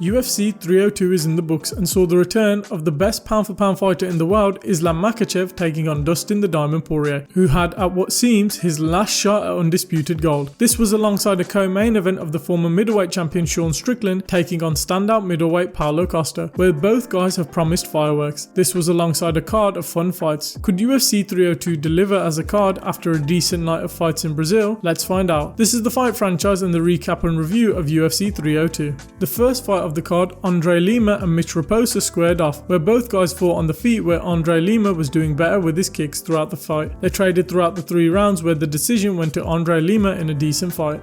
UFC 302 is in the books and saw the return of the best pound-for-pound fighter in the world, Islam Makhachev, taking on Dustin the Diamond Porier, who had at what seems his last shot at undisputed gold. This was alongside a co-main event of the former middleweight champion Sean Strickland taking on standout middleweight Paulo Costa, where both guys have promised fireworks. This was alongside a card of fun fights. Could UFC 302 deliver as a card after a decent night of fights in Brazil? Let's find out. This is the Fight Franchise and the recap and review of UFC 302. The first fight of the card, Andre Lima and Mitch Raposa squared off, where both guys fought on the feet, where Andre Lima was doing better with his kicks throughout the fight. They traded throughout the 3 rounds, where the decision went to Andre Lima in a decent fight.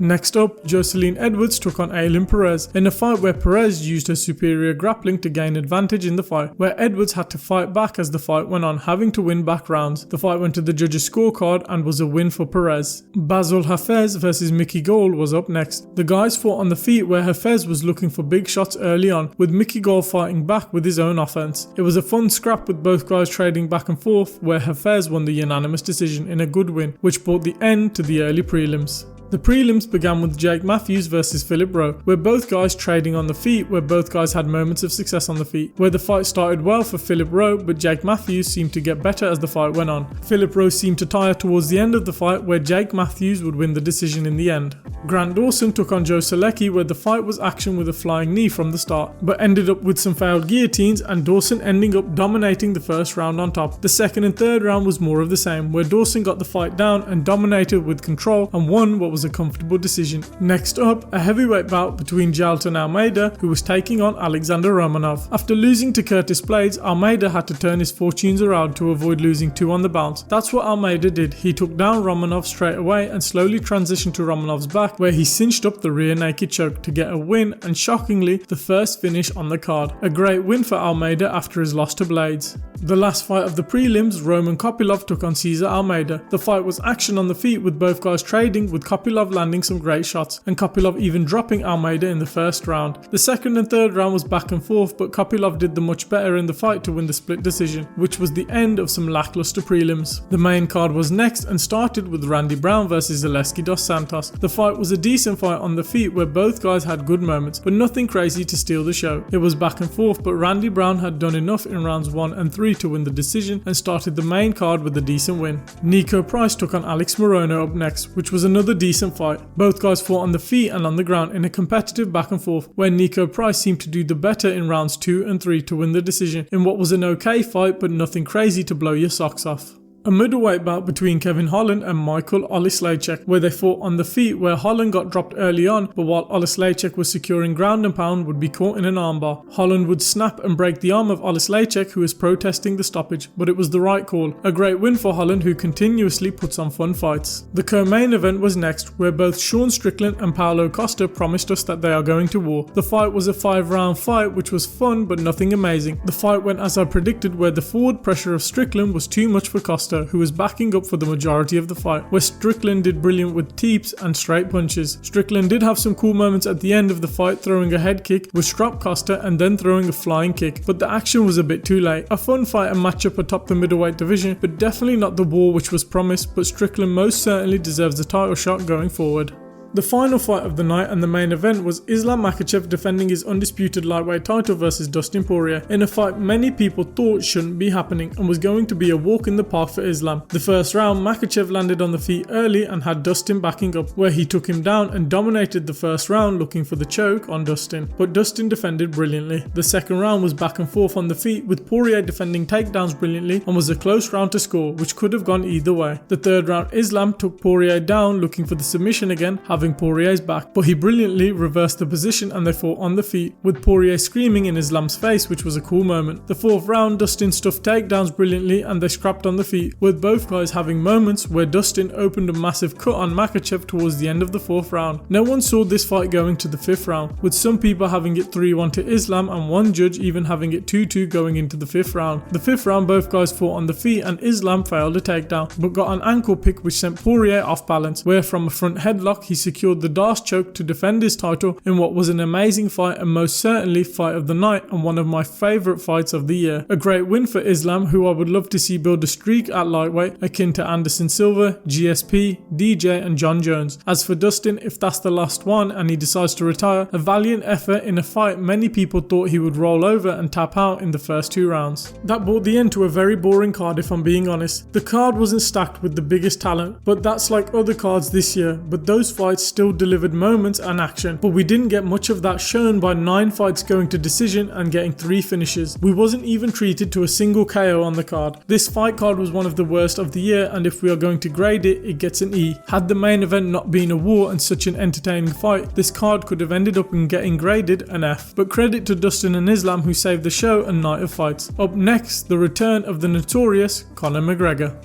Next up, Jocelyn Edwards took on Ailin Perez in a fight where Perez used her superior grappling to gain advantage in the fight, where Edwards had to fight back as the fight went on, having to win back rounds. The fight went to the judges' scorecard and was a win for Perez. Basil Hafez versus Mickey Gall was up next. The guys fought on the feet, where Hafez was looking for big shots early on, with Mickey Gall fighting back with his own offense. It was a fun scrap with both guys trading back and forth, where Hafez won the unanimous decision in a good win, which brought the end to the early prelims. The prelims began with Jake Matthews versus Philip Rowe, where both guys trading on the feet, where both guys had moments of success on the feet, where the fight started well for Philip Rowe, but Jake Matthews seemed to get better as the fight went on. Philip Rowe seemed to tire towards the end of the fight, where Jake Matthews would win the decision in the end. Grant Dawson took on Joe Solecki, where the fight was action with a flying knee from the start, but ended up with some failed guillotines, and Dawson ending up dominating the first round on top. The second and third round was more of the same, where Dawson got the fight down and dominated with control and won what was a comfortable decision. Next up, a heavyweight bout between Jailton Almeida, who was taking on Alexander Romanov. After losing to Curtis Blades, Almeida had to turn his fortunes around to avoid losing 2 on the bounce. That's what Almeida did. He took down Romanov straight away and slowly transitioned to Romanov's back, where he cinched up the rear naked choke to get a win, and shockingly, the first finish on the card. A great win for Almeida after his loss to Blades. The last fight of the prelims, Roman Kopylov took on Cesar Almeida. The fight was action on the feet, with both guys trading, with Kopylov landing some great shots, and Kopylov even dropping Almeida in the first round. The second and third round was back and forth, but Kopylov did the much better in the fight to win the split decision, which was the end of some lackluster prelims. The main card was next and started with Randy Brown versus Zaleski dos Santos. The fight was a decent fight on the feet, where both guys had good moments, but nothing crazy to steal the show. It was back and forth, but Randy Brown had done enough in rounds 1 and 3 to win the decision and started the main card with a decent win. Nico Price took on Alex Morono up next, which was another decent fight. Both guys fought on the feet and on the ground in a competitive back and forth, where Nico Price seemed to do the better in rounds 2 and 3 to win the decision in what was an okay fight, but nothing crazy to blow your socks off. A middleweight bout between Kevin Holland and Michael Olislejczyk, where they fought on the feet, where Holland got dropped early on, but while Olislejczyk was securing ground and pound, would be caught in an armbar. Holland would snap and break the arm of Olislejczyk, who was protesting the stoppage, but it was the right call. A great win for Holland, who continuously puts on fun fights. The co-main event was next, where both Sean Strickland and Paulo Costa promised us that they are going to war. The fight was a 5-round fight, which was fun but nothing amazing. The fight went as I predicted, where the forward pressure of Strickland was too much for Costa, who was backing up for the majority of the fight, where Strickland did brilliant with teeps and straight punches. Strickland did have some cool moments at the end of the fight, throwing a head kick, which dropped Costa, and then throwing a flying kick, but the action was a bit too late. A fun fight and matchup atop the middleweight division, but definitely not the war which was promised, but Strickland most certainly deserves a title shot going forward. The final fight of the night and the main event was Islam Makhachev defending his undisputed lightweight title versus Dustin Porier, in a fight many people thought shouldn't be happening and was going to be a walk in the park for Islam. The first round, Makhachev landed on the feet early and had Dustin backing up, where he took him down and dominated the first round, looking for the choke on Dustin, but Dustin defended brilliantly. The second round was back and forth on the feet, with Poirier defending takedowns brilliantly, and was a close round to score, which could have gone either way. The third round, Islam took Poirier down, looking for the submission again, having Poirier's back, but he brilliantly reversed the position and they fought on the feet, with Poirier screaming in Islam's face, which was a cool moment. The fourth round, Dustin stuffed takedowns brilliantly and they scrapped on the feet, with both guys having moments where Dustin opened a massive cut on Makhachev towards the end of the fourth round. No one saw this fight going to the fifth round, with some people having it 3-1 to Islam and one judge even having it 2-2 going into the fifth round. The fifth round, both guys fought on the feet and Islam failed a takedown, but got an ankle pick which sent Poirier off balance, where from a front headlock he secured the D'Arce choke to defend his title in what was an amazing fight and most certainly fight of the night and one of my favourite fights of the year. A great win for Islam, who I would love to see build a streak at lightweight akin to Anderson Silva, GSP, DJ and John Jones. As for Dustin, if that's the last one and he decides to retire, a valiant effort in a fight many people thought he would roll over and tap out in the first 2 rounds. That brought the end to a very boring card if I'm being honest. The card wasn't stacked with the biggest talent, but that's like other cards this year, but those fights still delivered moments and action. But we didn't get much of that shown by 9 fights going to decision and getting 3 finishes. We wasn't even treated to a single KO on the card. This fight card was one of the worst of the year, and if we are going to grade it, it gets an E. Had the main event not been a war and such an entertaining fight, this card could have ended up in getting graded an F. But credit to Dustin and Islam who saved the show and night of fights. Up next, the return of the notorious Conor McGregor.